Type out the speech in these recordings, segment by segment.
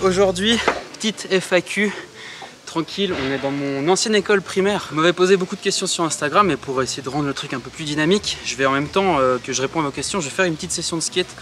Aujourd'hui, petite FAQ. Tranquille, on est dans mon ancienne école primaire. Vous m'avez posé beaucoup de questions sur Instagram et pour essayer de rendre le truc un peu plus dynamique, je vais en même temps que je réponds à vos questions, je vais faire une petite session de skate.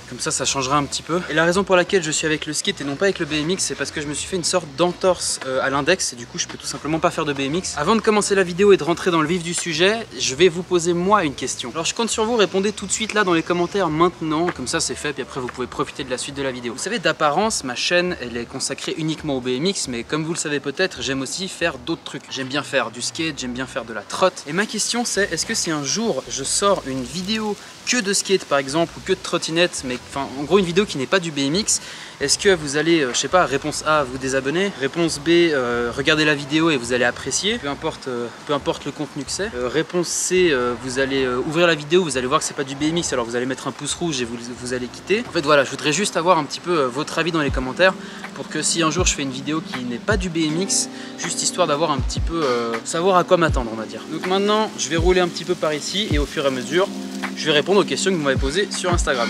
Comme ça changera un petit peu. Et la raison pour laquelle je suis avec le skate et non pas avec le BMX, c'est parce que je me suis fait une sorte d'entorse à l'index et du coup je peux tout simplement pas faire de BMX. Avant de commencer la vidéo et de rentrer dans le vif du sujet, je vais vous poser moi une question. Alors je compte sur vous, répondez tout de suite là dans les commentaires maintenant, comme ça c'est fait, puis après vous pouvez profiter de la suite de la vidéo. Vous savez, d'apparence, ma chaîne elle est consacrée uniquement au BMX, mais comme vous le savez peut-être, j'aime aussi faire d'autres trucs. J'aime bien faire du skate, j'aime bien faire de la trotte. Et ma question c'est, est-ce que si un jour je sors une vidéo que de skate par exemple ou que de trottinette, mais enfin en gros une vidéo qui n'est pas du BMX, est-ce que vous allez, je sais pas, réponse A, vous désabonner, réponse B, regardez la vidéo et vous allez apprécier, peu importe le contenu que c'est, réponse C, vous allez ouvrir la vidéo, vous allez voir que c'est pas du BMX, alors vous allez mettre un pouce rouge et vous allez quitter. En fait voilà, je voudrais juste avoir un petit peu votre avis dans les commentaires pour que si un jour je fais une vidéo qui n'est pas du BMX, juste histoire d'avoir un petit peu, savoir à quoi m'attendre on va dire. Donc maintenant je vais rouler un petit peu par ici et au fur et à mesure je vais répondre aux questions que vous m'avez posées sur Instagram.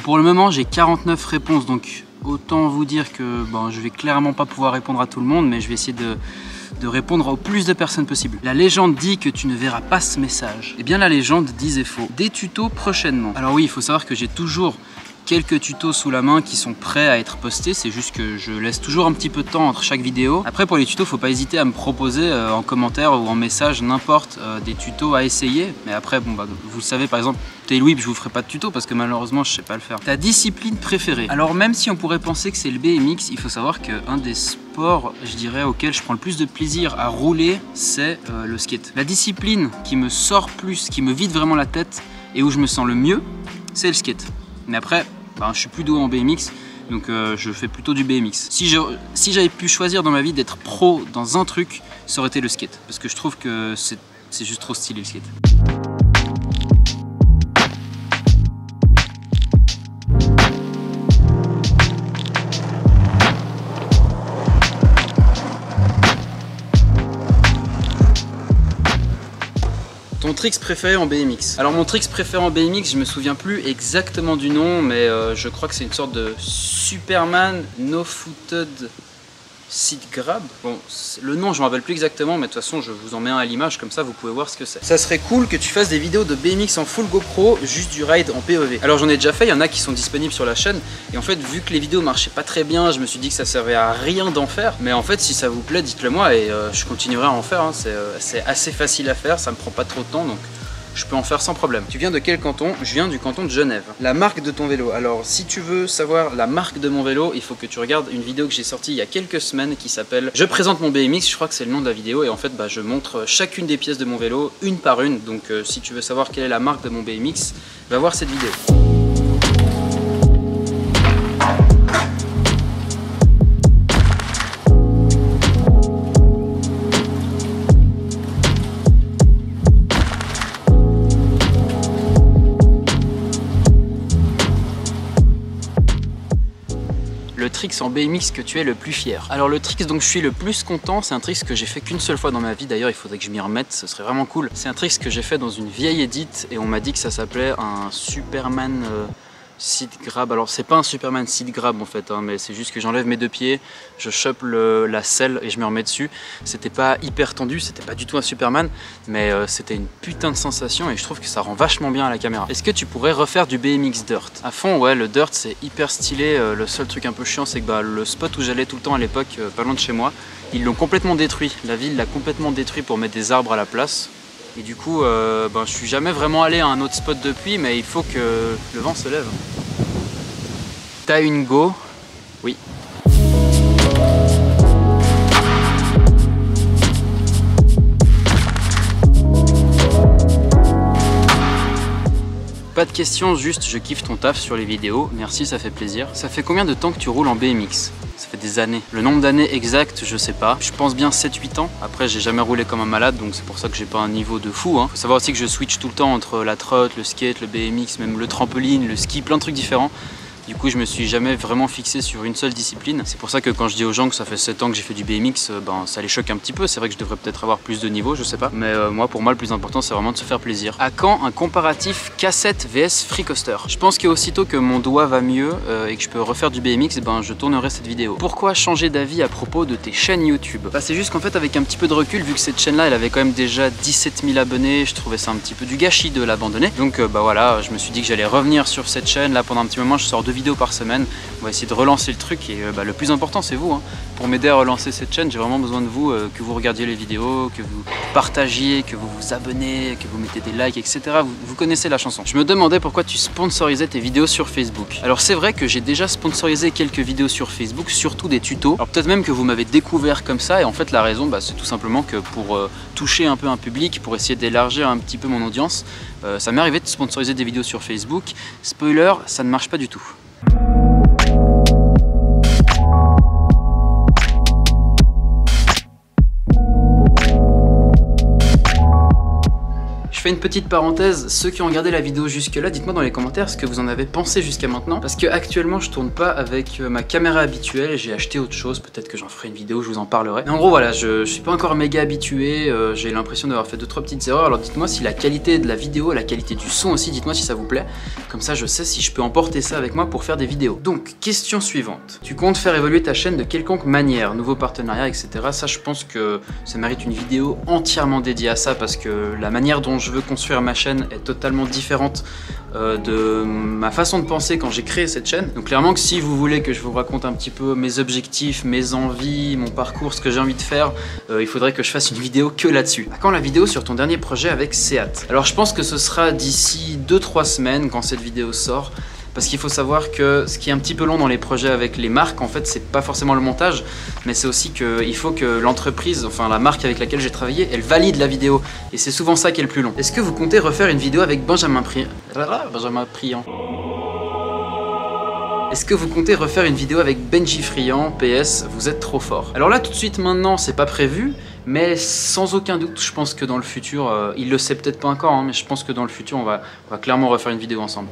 Pour le moment j'ai 49 réponses, donc autant vous dire que je vais clairement pas pouvoir répondre à tout le monde, mais je vais essayer de répondre au plus de personnes possible. La légende dit que tu ne verras pas ce message. Eh bien la légende disait faux. Des tutos prochainement. Alors oui, il faut savoir que j'ai toujours quelques tutos sous la main qui sont prêts à être postés, c'est juste que je laisse toujours un petit peu de temps entre chaque vidéo. Après pour les tutos, faut pas hésiter à me proposer en commentaire ou en message n'importe des tutos à essayer. Mais après vous le savez, par exemple Tailwhip, je vous ferai pas de tuto parce que malheureusement je sais pas le faire. Ta discipline préférée? Alors même si on pourrait penser que c'est le BMX, il faut savoir qu'un des sports, je dirais, auquel je prends le plus de plaisir à rouler, c'est le skate. La discipline qui me sort plus, qui me vide vraiment la tête et où je me sens le mieux, c'est le skate. Mais après, je suis plus doué en BMX, donc je fais plutôt du BMX. Si j'avais pu choisir dans ma vie d'être pro dans un truc, ça aurait été le skate. Parce que je trouve que c'est juste trop stylé le skate. Ton tricks préféré en BMX? Alors mon tricks préféré en BMX, je me souviens plus exactement du nom, mais je crois que c'est une sorte de Superman no-footed seat grab. Bon, le nom je me rappelle plus exactement, mais de toute façon je vous en mets un à l'image, comme ça vous pouvez voir ce que c'est. Ça serait cool que tu fasses des vidéos de BMX en full GoPro, juste du ride en POV. Alors j'en ai déjà fait, il y en a qui sont disponibles sur la chaîne, et en fait vu que les vidéos marchaient pas très bien, je me suis dit que ça servait à rien d'en faire. Mais en fait si ça vous plaît, dites-le moi et je continuerai à en faire, hein. C'est assez facile à faire, ça me prend pas trop de temps, donc je peux en faire sans problème. Tu viens de quel canton? Je viens du canton de Genève. La marque de ton vélo. Alors si tu veux savoir la marque de mon vélo, il faut que tu regardes une vidéo que j'ai sortie il y a quelques semaines qui s'appelle Je présente mon BMX, je crois que c'est le nom de la vidéo, et en fait je montre chacune des pièces de mon vélo une par une. Donc si tu veux savoir quelle est la marque de mon BMX, va voir cette vidéo. Le tricks en BMX que tu es le plus fier? Alors le tricks dont je suis le plus content, c'est un tricks que j'ai fait qu'une seule fois dans ma vie, d'ailleurs il faudrait que je m'y remette, ce serait vraiment cool. C'est un tricks que j'ai fait dans une vieille edit et on m'a dit que ça s'appelait un Superman seat grab. Alors c'est pas un Superman seat grab en fait, hein, mais c'est juste que j'enlève mes deux pieds, je chope la selle et je me remets dessus. C'était pas hyper tendu, c'était pas du tout un Superman, mais c'était une putain de sensation et je trouve que ça rend vachement bien à la caméra. Est-ce que tu pourrais refaire du BMX dirt? À fond, ouais, le dirt c'est hyper stylé. Le seul truc un peu chiant, c'est que le spot où j'allais tout le temps à l'époque, pas loin de chez moi, ils l'ont complètement détruit. La ville l'a complètement détruit pour mettre des arbres à la place. Et du coup, je suis jamais vraiment allé à un autre spot depuis, mais il faut que le vent se lève. T'as une go? Oui. Pas de questions, juste je kiffe ton taf sur les vidéos, merci, ça fait plaisir. Ça fait combien de temps que tu roules en BMX? Ça fait des années. Le nombre d'années exact, je sais pas. Je pense bien 7-8 ans. Après, j'ai jamais roulé comme un malade, donc c'est pour ça que j'ai pas un niveau de fou. Faut savoir aussi que je switch tout le temps entre la trotte, le skate, le BMX, même le trampoline, le ski, plein de trucs différents. Du coup je me suis jamais vraiment fixé sur une seule discipline. C'est pour ça que quand je dis aux gens que ça fait 7 ans que j'ai fait du BMX, ben, ça les choque un petit peu. C'est vrai que je devrais peut-être avoir plus de niveau, je sais pas. Mais moi pour moi le plus important c'est vraiment de se faire plaisir. À quand un comparatif cassette vs free coaster? Je pense qu'aussitôt que mon doigt va mieux et que je peux refaire du BMX, ben, je tournerai cette vidéo. Pourquoi changer d'avis à propos de tes chaînes YouTube? Bah, c'est juste qu'en fait avec un petit peu de recul, vu que cette chaîne là elle avait quand même déjà 17 000 abonnés, je trouvais ça un petit peu du gâchis de l'abandonner. Donc bah voilà, je me suis dit que j'allais revenir sur cette chaîne là pendant un petit moment. Je sors 2 vidéos par semaine. On va essayer de relancer le truc et bah, le plus important c'est vous. Pour m'aider à relancer cette chaîne, j'ai vraiment besoin de vous, que vous regardiez les vidéos, que vous partagiez, que vous vous abonnez, que vous mettez des likes, etc. Vous connaissez la chanson. Je me demandais pourquoi tu sponsorisais tes vidéos sur Facebook. Alors c'est vrai que j'ai déjà sponsorisé quelques vidéos sur Facebook, surtout des tutos. Alors peut-être même que vous m'avez découvert comme ça et en fait la raison bah, c'est tout simplement que pour toucher un peu un public, pour essayer d'élargir un petit peu mon audience, ça m'est arrivé de sponsoriser des vidéos sur Facebook. Spoiler, ça ne marche pas du tout. Je fais une petite parenthèse, ceux qui ont regardé la vidéo jusque là, dites-moi dans les commentaires ce que vous en avez pensé jusqu'à maintenant. Parce que actuellement je tourne pas avec ma caméra habituelle, j'ai acheté autre chose, peut-être que j'en ferai une vidéo, je vous en parlerai. Mais en gros voilà, je suis pas encore méga habitué, j'ai l'impression d'avoir fait 2-3 petites erreurs. Alors dites-moi si la qualité de la vidéo, la qualité du son aussi, dites-moi si ça vous plaît. Comme ça je sais si je peux emporter ça avec moi pour faire des vidéos. Donc, question suivante. Tu comptes faire évoluer ta chaîne de quelconque manière, nouveaux partenariats, etc. Ça je pense que ça mérite une vidéo entièrement dédiée à ça parce que la manière dont je veux construire ma chaîne est totalement différente de ma façon de penser quand j'ai créé cette chaîne. Donc clairement que si vous voulez que je vous raconte un petit peu mes objectifs, mes envies, mon parcours, ce que j'ai envie de faire, il faudrait que je fasse une vidéo que là-dessus. À quand la vidéo sur ton dernier projet avec Seat? Alors je pense que ce sera d'ici 2-3 semaines quand cette vidéo sort. Parce qu'il faut savoir que ce qui est un petit peu long dans les projets avec les marques, en fait, c'est pas forcément le montage, mais c'est aussi qu'il faut que l'entreprise, enfin la marque avec laquelle j'ai travaillé, elle valide la vidéo. Et c'est souvent ça qui est le plus long. Est-ce que vous comptez refaire une vidéo avec Benjamin Priant? Est-ce que vous comptez refaire une vidéo avec Benji Friand? PS, vous êtes trop fort. Alors là, tout de suite, maintenant, c'est pas prévu. Mais sans aucun doute, je pense que dans le futur, il le sait peut-être pas encore, mais je pense que dans le futur, on va clairement refaire une vidéo ensemble.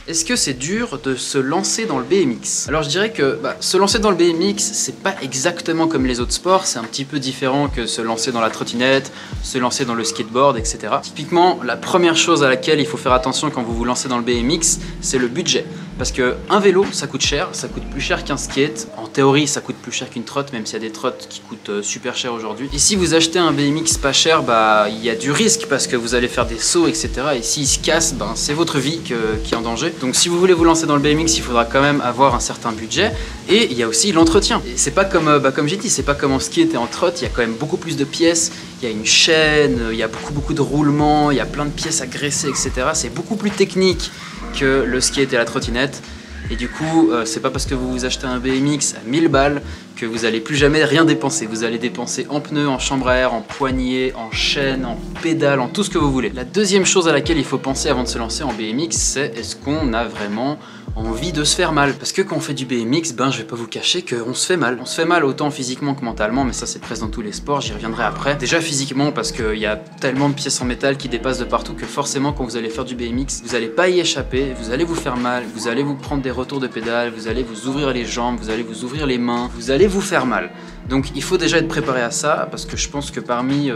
Est-ce que c'est dur de se lancer dans le BMX? Alors je dirais que se lancer dans le BMX, c'est pas exactement comme les autres sports, c'est un petit peu différent que se lancer dans la trottinette, se lancer dans le skateboard, etc. Typiquement, la première chose à laquelle il faut faire attention quand vous vous lancez dans le BMX, c'est le budget. Parce qu'un vélo, ça coûte cher, ça coûte plus cher qu'un skate. En théorie, ça coûte plus cher qu'une trotte, même s'il y a des trottes qui coûtent super cher aujourd'hui. Et si vous achetez un BMX pas cher, il y a du risque parce que vous allez faire des sauts, etc. Et s'il se casse, c'est votre vie qui est en danger. Donc si vous voulez vous lancer dans le BMX, il faudra quand même avoir un certain budget. Et il y a aussi l'entretien. C'est pas comme, comme j'ai dit, c'est pas comme en skate et en trotte, il y a quand même beaucoup plus de pièces. Il y a une chaîne, il y a beaucoup de roulements, il y a plein de pièces à graisser, etc. C'est beaucoup plus technique que le skate et la trottinette. Et du coup, c'est pas parce que vous achetez un BMX à 1000 balles que vous allez plus jamais rien dépenser. Vous allez dépenser en pneus, en chambre à air, en poignées, en chaîne, en pédales, en tout ce que vous voulez. La deuxième chose à laquelle il faut penser avant de se lancer en BMX, c'est est-ce qu'on a vraiment envie de se faire mal? Parce que quand on fait du BMX, je vais pas vous cacher qu'on se fait mal. On se fait mal autant physiquement que mentalement, mais ça c'est presque dans tous les sports, j'y reviendrai après. Déjà physiquement parce qu'il y a tellement de pièces en métal qui dépassent de partout que forcément quand vous allez faire du BMX, vous allez pas y échapper, vous allez vous faire mal, vous allez vous prendre des retours de pédale, vous allez vous ouvrir les jambes, vous allez vous ouvrir les mains, vous allez vous faire mal. Donc il faut déjà être préparé à ça parce que je pense que parmi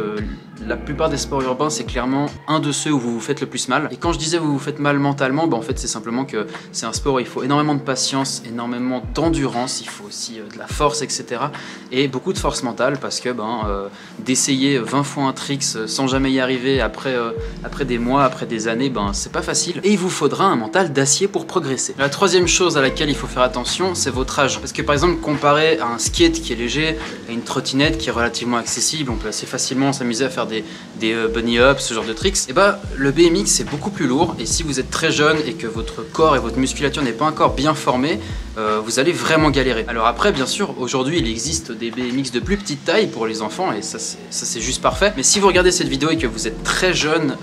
la plupart des sports urbains, c'est clairement un de ceux où vous vous faites le plus mal. Et quand je disais vous vous faites mal mentalement, en fait c'est simplement que c'est un sport où il faut énormément de patience, énormément d'endurance, il faut aussi de la force, etc. Et beaucoup de force mentale parce que d'essayer 20 fois un trick sans jamais y arriver après des mois, après des années, c'est pas facile. Et il vous faudra un mental d'acier pour progresser. La troisième chose à laquelle il faut faire attention, c'est votre âge. Parce que par exemple, comparé à un skate qui est léger, à une trottinette qui est relativement accessible, on peut assez facilement s'amuser à faire des bunny hops, ce genre de tricks, et le BMX c'est beaucoup plus lourd et si vous êtes très jeune et que votre corps et votre musculature n'est pas encore bien formé, vous allez vraiment galérer. Alors après bien sûr aujourd'hui il existe des BMX de plus petite taille pour les enfants et ça c'est juste parfait, mais si vous regardez cette vidéo et que vous êtes très jeune,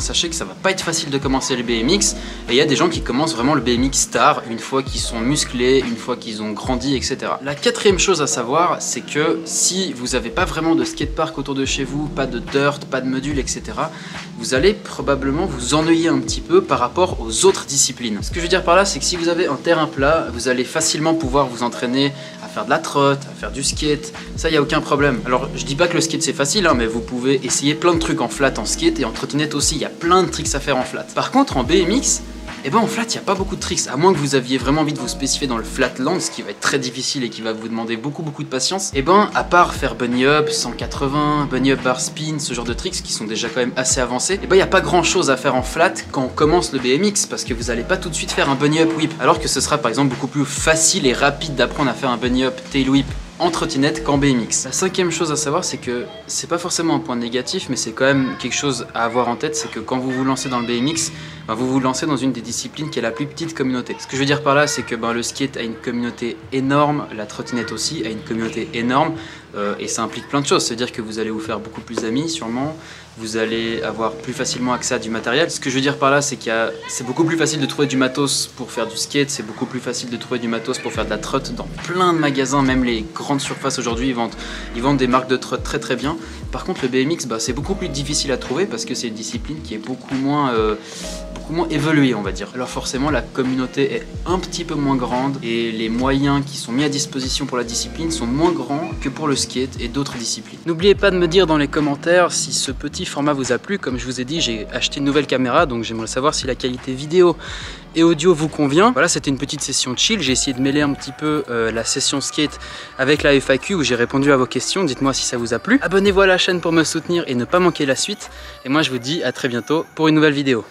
sachez que ça va pas être facile de commencer le BMX et il y a des gens qui commencent vraiment le BMX tard, une fois qu'ils sont musclés, une fois qu'ils ont grandi, etc. La quatrième chose à savoir, c'est que si vous n'avez pas vraiment de skatepark autour de chez vous, pas de dirt, pas de module, etc., vous allez probablement vous ennuyer un petit peu par rapport aux autres disciplines. Ce que je veux dire par là, c'est que si vous avez un terrain plat, vous allez facilement pouvoir vous entraîner à faire de la trotte, à faire du skate, ça, il n'y a aucun problème. Alors, je dis pas que le skate c'est facile, hein, mais vous pouvez essayer plein de trucs en flat, en skate, et en trottinette aussi, il y a plein de tricks à faire en flat. Par contre, en BMX, et ben en flat, il n'y a pas beaucoup de tricks, à moins que vous aviez vraiment envie de vous spécifier dans le flatland, ce qui va être très difficile et qui va vous demander beaucoup de patience. Et ben, à part faire bunny up, 180, bunny up bar spin, ce genre de tricks qui sont déjà quand même assez avancés, et ben il n'y a pas grand chose à faire en flat quand on commence le BMX, parce que vous n'allez pas tout de suite faire un bunny up whip, alors que ce sera par exemple beaucoup plus facile et rapide d'apprendre à faire un bunny up tail whip en trottinette qu'en BMX. La cinquième chose à savoir, c'est que c'est pas forcément un point négatif, mais c'est quand même quelque chose à avoir en tête, c'est que quand vous vous lancez dans le BMX, vous vous lancez dans une des disciplines qui est la plus petite communauté. Ce que je veux dire par là, c'est que le skate a une communauté énorme, la trottinette aussi a une communauté énorme, et ça implique plein de choses. C'est-à-dire que vous allez vous faire beaucoup plus d'amis sûrement, vous allez avoir plus facilement accès à du matériel. Ce que je veux dire par là, c'est c'est beaucoup plus facile de trouver du matos pour faire du skate, c'est beaucoup plus facile de trouver du matos pour faire de la trotte dans plein de magasins, même les grandes surfaces aujourd'hui, ils vendent des marques de trotte très bien. Par contre, le BMX, c'est beaucoup plus difficile à trouver parce que c'est une discipline qui est beaucoup moins évoluée, on va dire. Alors forcément, la communauté est un petit peu moins grande et les moyens qui sont mis à disposition pour la discipline sont moins grands que pour le skate et d'autres disciplines. N'oubliez pas de me dire dans les commentaires si ce petit format vous a plu. Comme je vous ai dit, j'ai acheté une nouvelle caméra, donc j'aimerais savoir si la qualité vidéo et audio vous convient. Voilà, c'était une petite session chill. J'ai essayé de mêler un petit peu la session skate avec la FAQ où j'ai répondu à vos questions. Dites-moi si ça vous a plu. Abonnez-vous à la chaîne pour me soutenir et ne pas manquer la suite. Et moi, je vous dis à très bientôt pour une nouvelle vidéo.